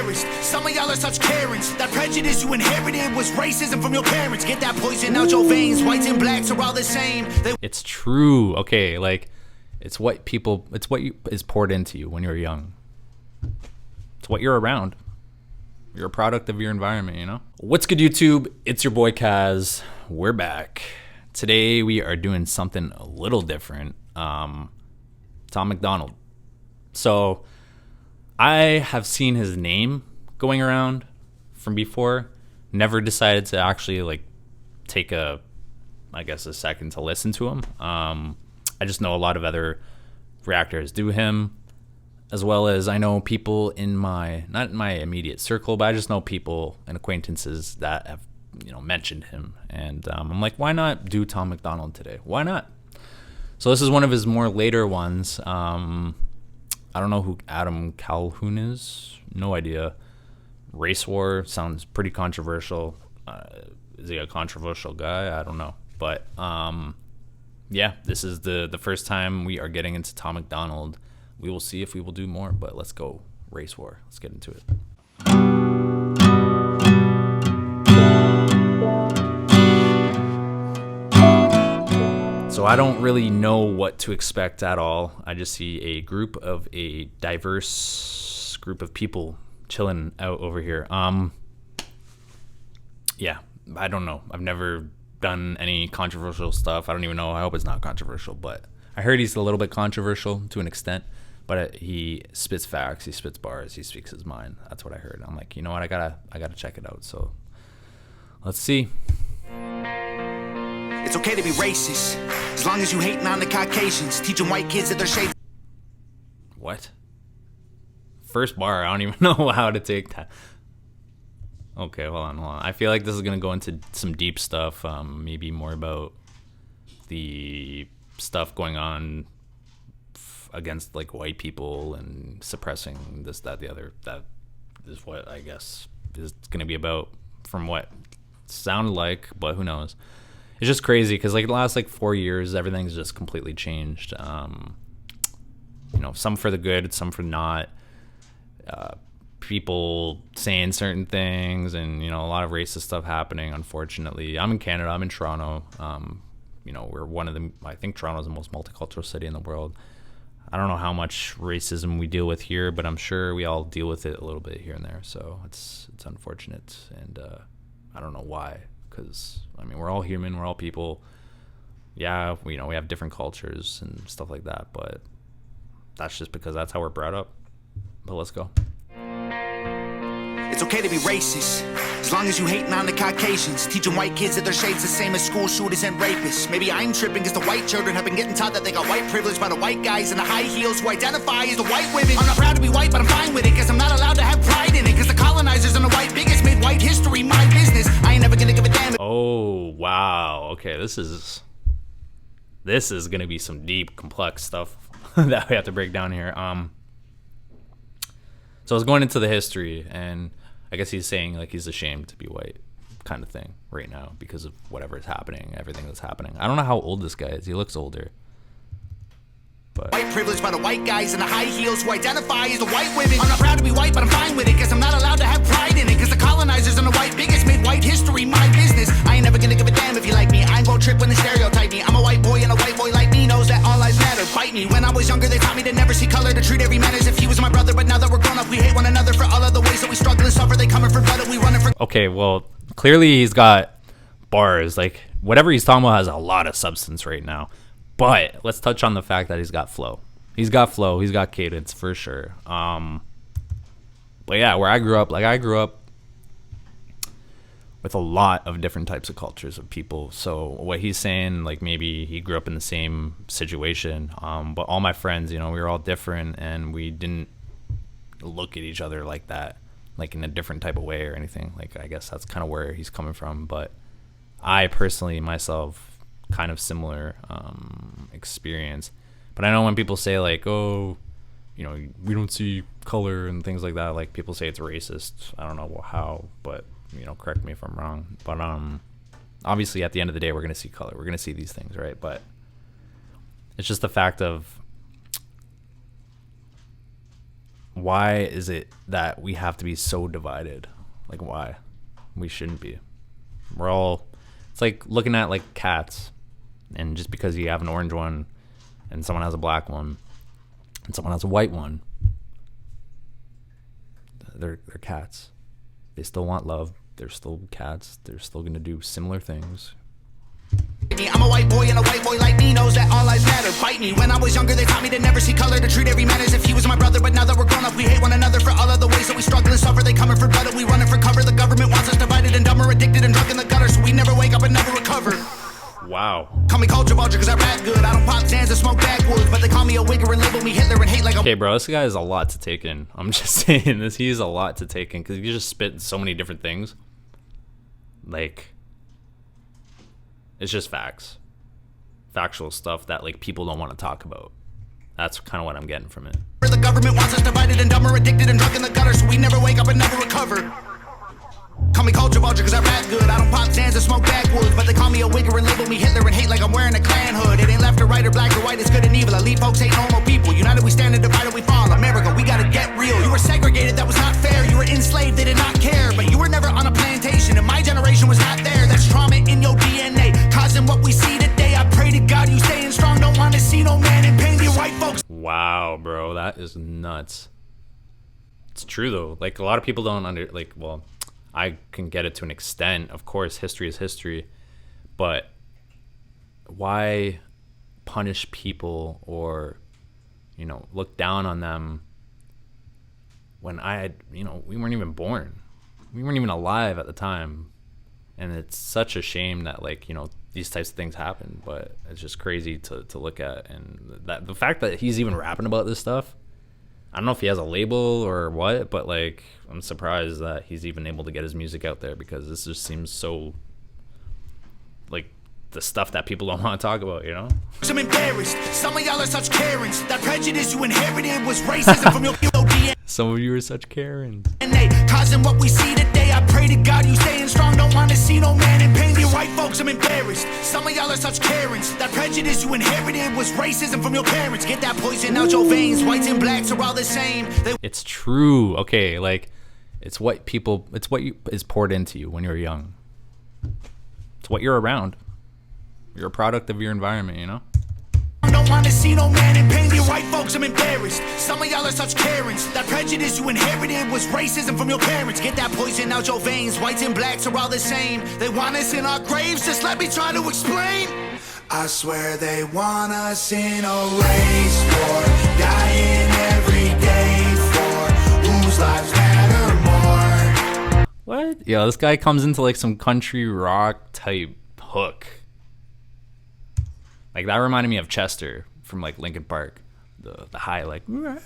embarrassed. Some of y'all are such Karens. That prejudice you inherited was racism from your parents. Get that poison out your veins. Whites and blacks are all the same. It's true. Okay, like it's what is poured into you when you're young. It's what you're around. You're a product of your environment, you know? What's good, YouTube? It's your boy Kaz. We're back. Today we are doing something a little different. Tom MacDonald. So I have seen his name going around from before. Never decided to actually take a second to listen to him. I just know a lot of other reactors do him, as well as I know people in not in my immediate circle, but I just know people and acquaintances that have, mentioned him. And I'm like, why not do Tom MacDonald today? Why not? So this is one of his more later ones. I don't know who Adam Calhoun is. No idea. Race war sounds pretty controversial. Is he a controversial guy? I don't know. But yeah, this is the first time we are getting into Tom MacDonald. We will see if we will do more, but let's go race war. Let's get into it. So I don't really know what to expect at all. I just see a diverse group of people chilling out over here. Yeah, I don't know. I've never done any controversial stuff. I don't even know. I hope it's not controversial, but I heard he's a little bit controversial to an extent. But he spits facts, he spits bars, he speaks his mind. That's what I heard. I'm like, you know what? I gotta check it out. So let's see. It's okay to be racist, as long as you hating on the Caucasians, teaching white kids that they're shaped. What? First bar, I don't even know how to take that. Okay, hold on. I feel like this is gonna go into some deep stuff. Maybe more about the stuff going on against white people and suppressing this, that, the other. That is what I guess is gonna be about, from what it sounded like, but who knows. It's just crazy because the last 4 years, everything's just completely changed. Some for the good, some for not. People saying certain things, and a lot of racist stuff happening. Unfortunately, I'm in Canada. I'm in Toronto. We're one of the. I think Toronto's the most multicultural city in the world. I don't know how much racism we deal with here, but I'm sure we all deal with it a little bit here and there. So it's unfortunate, and I don't know why. Because we're all human, we're all people. Yeah, we have different cultures and stuff like that, but that's just because that's how we're brought up. But let's go. It's okay to be racist, as long as you hating on the Caucasians, teaching white kids that their shade's the same as school shooters and rapists. Maybe I'm tripping because the white children have been getting taught that they got white privilege by the white guys in the high heels who identify as the white women. I'm not proud to be white, but I'm fine with it, because I'm not allowed to have pride in it, because the colonizers and the white bigots made white history my business. I ain't never gonna give a damn. Oh, wow. Okay, this is gonna be some deep, complex stuff that we have to break down here. So I was going into the history, and I guess he's saying he's ashamed to be white, kind of thing, right now because of whatever is happening, everything that's happening. I don't know how old this guy is. He looks older. But white privilege by the white guys in the high heels who identify as the white women. I'm not proud to be white, but I'm fine with it, because I'm not allowed to have pride in it, because the colonizers and the white bigots made white history my business. I ain't never gonna give a damn if you like me. I ain't gon' trip when they stereotype me. I'm a white boy, and a white boy like me knows that all lives matter. Bite me. When I was younger, they taught me to never see color, to treat every man as if he was my brother. But now that we're grown up, we hate one another for all of the ways that we struggle and suffer. They coming for blood, and we running for. Okay, well, clearly he's got bars. Whatever he's talking about has a lot of substance right now. But let's touch on the fact that he's got flow. He's got flow. He's got cadence for sure. But yeah, where I grew up, I grew up with a lot of different types of cultures of people. So what he's saying, maybe he grew up in the same situation. But all my friends, we were all different, and we didn't look at each other like that, in a different type of way or anything. I guess that's kind of where he's coming from. But I personally, myself, kind of similar experience. But I know when people say oh, we don't see color and things like that, people say it's racist. I don't know how, but correct me if I'm wrong. But obviously at the end of the day, we're going to see color. We're going to see these things, right? But it's just the fact of why is it that we have to be so divided? Like, why? We shouldn't be. We're all, it's like looking at like cats, and just because you have an orange one and someone has a black one and someone has a white one, they're cats. They still want love. They're still cats. They're still gonna do similar things. I'm a white boy, and a white boy like me knows that all lives matter. Bite me. When I was younger, they taught me to never see color, to treat every man as if he was my brother. But now that we're grown up, we hate one another for all of the ways that we struggle and suffer. They coming for blood and we running for cover. The government wants us divided and dumber, addicted and drunk in the gutter, so we never wake up and never recover. Wow. Call me culture vulture because I rap good. I don't pop Zans and smoke backwoods, but they call me a wigger and label me Hitler and hate like a... Okay, bro, this guy is a lot to take in. I'm just saying this. He's a lot to take in because he just spit so many different things. Like, it's just facts. Factual stuff that like people don't want to talk about. That's kind of what I'm getting from it. The government wants us divided and dumber, addicted and drunk in the gutter, so we never wake up and never recover. Call me culture vulture because I rap good. I don't pop Zans and smoke backwoods, but they call me a wigger and label me Hitler and hate like I'm wearing a Klan hood. It ain't left or right or black or white, it's good and evil. Elite folks hate normal people. United we stand and divided we fall. America, we gotta get real. You were segregated, that was not fair. You were enslaved, they did not care. But you were never on a plantation and my generation was not there. That's trauma in your DNA, causing what we see today. I pray to God you staying strong. Don't want to see no man in pain. You white folks. Wow, bro, that is nuts. It's true though. Like, a lot of people don't well, I can get it to an extent. Of course, history is history, but why punish people or, look down on them when we weren't even born. We weren't even alive at the time. And it's such a shame that these types of things happen, but it's just crazy to look at. And that the fact that he's even rapping about this stuff, I don't know if he has a label or what, but I'm surprised that he's even able to get his music out there, because this just seems so the stuff that people don't want to talk about, I'm embarrassed. Some of y'all are such Karens. That prejudice you inherited was racism from your DNA. Some of you are such Karens. Causing what we see today. I pray to God you staying strong. Don't want to see no man in pain. You white folks, I'm embarrassed. Some of y'all are such Karens. That prejudice you inherited was racism from your parents. Get that poison out your veins. Whites and blacks are all the same. It's true. Okay, it's what is poured into you when you're young. It's what you're around. You're a product of your environment, Don't want to see no man in pain. You white folks, I'm embarrassed. Some of y'all are such Karens. That prejudice you inherited was racism from your parents. Get that poison out your veins. Whites and blacks are all the same. They want us in our graves. Just let me try to explain. I swear they want us in a race war, dying every day for whose lives matter more. What? Yeah, this guy comes into some country rock type hook. That reminded me of Chester from Linkin Park. The high I don't know.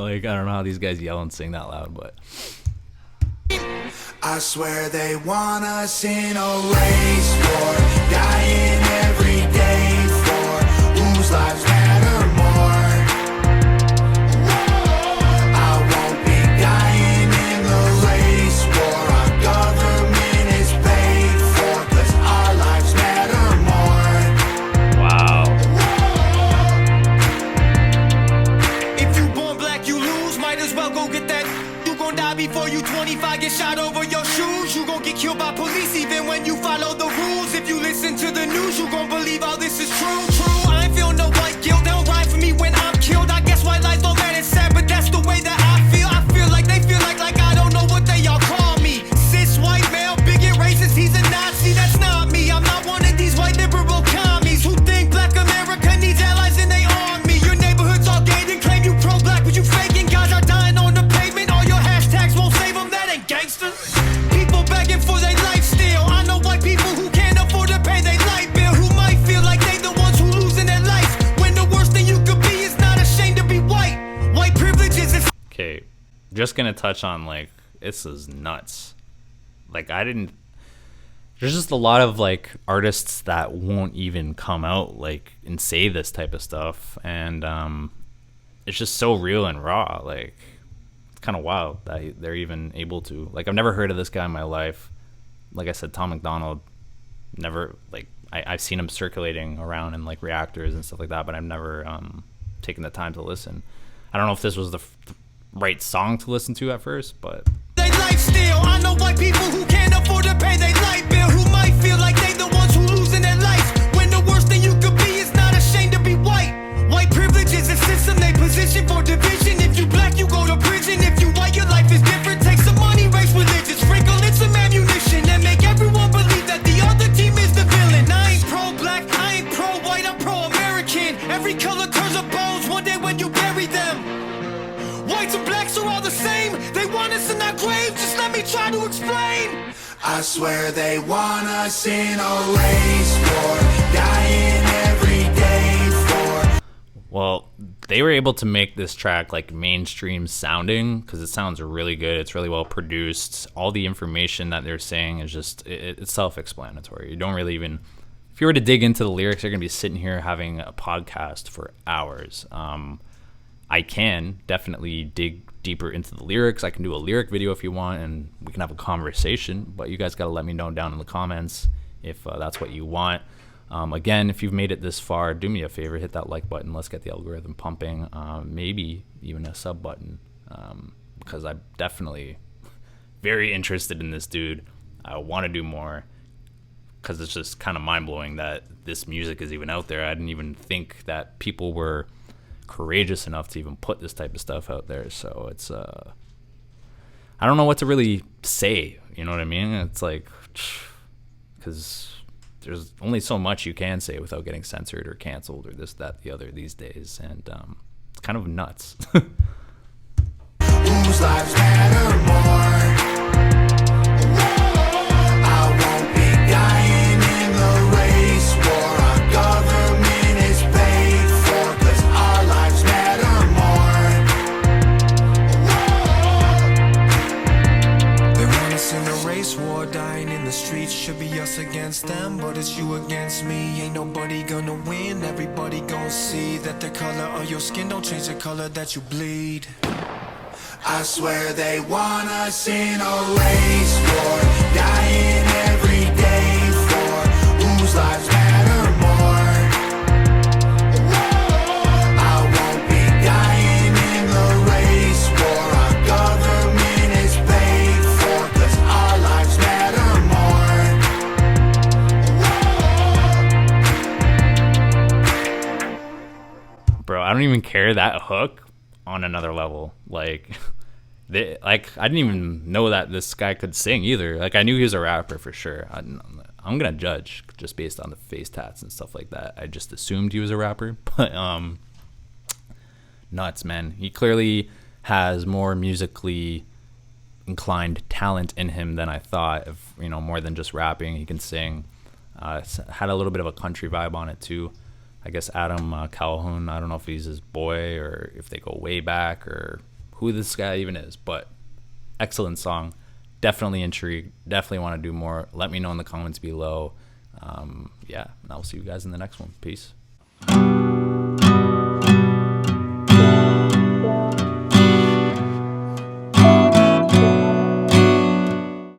I don't know how these guys yell and sing that loud, but I swear they want us in a race war, dying every day for whose lives matter more. I won't be dying in the race war. Our government is paid for, 'cause our lives matter more. wow. If you born black, you lose. Might as well go get that. You gon' die before you 25, get shot over your shoes. You gon' get killed by police even when you follow the rules. If you listen to the news, you gon' believe all this is true. I ain't feel no white guilt. They don't ride for me when I'm killed. I guess white lies don't let it sad, but that's the way that I feel. I feel like they feel like I don't know what they all call me. Cis white male, bigot racist, he's a Nazi. That's not me. I'm not one of these white liberal commies who think black America needs allies in their army. Your neighborhood's all gay and claim you pro-black, but you faking. Guys are dying on the pavement. All your hashtags won't save them. That ain't gangster. People begging for their life still. I know white people who can't afford to pay their light bill, who might feel like they the ones who losing their life, when the worst thing you could be is not ashamed to be white. White privilege is a... Okay, just gonna touch on this is nuts. There's just a lot of artists that won't even come out and say this type of stuff, and it's just so real and raw. It's kind of wild that they're even able to. I've never heard of this guy in my life. Like I said, Tom MacDonald, never I've seen him circulating around in reactors and stuff like that, but I've never taken the time to listen. I don't know if this was the right song to listen to at first, but They lifestyle. I know white people who can't afford to pay their light bill, who might feel like they the ones who losing their life, when the worst thing you could be is not ashamed to be white. White privilege is a system they position for division. If you black, you go to prison. If you white, your life is different. Take some money, race religion, sprinkle in some ammunition, and make everyone believe that the other team is the villain. I ain't pro-black, I ain't pro-white, I'm pro-American. Every color turns up bones one day when you bury them. Whites and blacks are all the same. They want us in our graves. Just let me try to explain. I swear they want us in a race war, dying every day for. well, they were able to make this track like mainstream sounding because it sounds really good. It's really well produced. All the information that they're saying is just it's self-explanatory. You don't really even, if you were to dig into the lyrics, you're gonna be sitting here having a podcast for hours. I can definitely dig deeper into the lyrics. I can do a lyric video if you want, and we can have a conversation. But you guys got to let me know down in the comments if that's what you want. Again, if you've made it this far, do me a favor, hit that like button. Let's get the algorithm pumping. Maybe even a sub button, because I'm definitely very interested in this dude. I want to do more because it's just kind of mind-blowing that this music is even out there. I didn't even think that people were courageous enough to even put this type of stuff out there. So it's I don't know what to really say, you know what I mean? It's like, because there's only so much you can say without getting censored or canceled or this, that, the other these days, and it's kind of nuts. Whose lives matter more? I won't be dying in the race war. Our government is paid for, 'cause our lives matter more. They want us in a race war, dying in the streets. Should be us against them, but it's you against me. Ain't nobody gonna win. Everybody gonna see that the color of your skin don't change the color that you bleed. I swear they want us in a race war, dying every day for. Whose lives matter more? I won't be dying in the race war. Our government is paid for, 'cause our lives matter more. Bro, I don't even care. That hook on another level. Like, I didn't even know that this guy could sing either. Like, I knew he was a rapper for sure. I'm gonna judge just based on the face tats and stuff like that. I just assumed he was a rapper, but nuts, man. He clearly has more musically inclined talent in him than I thought. Of, you know, more than just rapping, he can sing. Had a little bit of a country vibe on it too. I guess Adam Calhoun, I don't know if he's his boy or if they go way back or who this guy even is, but excellent song. Definitely intrigued. Definitely want to do more. Let me know in the comments below. Yeah, and I'll see you guys in the next one. Peace.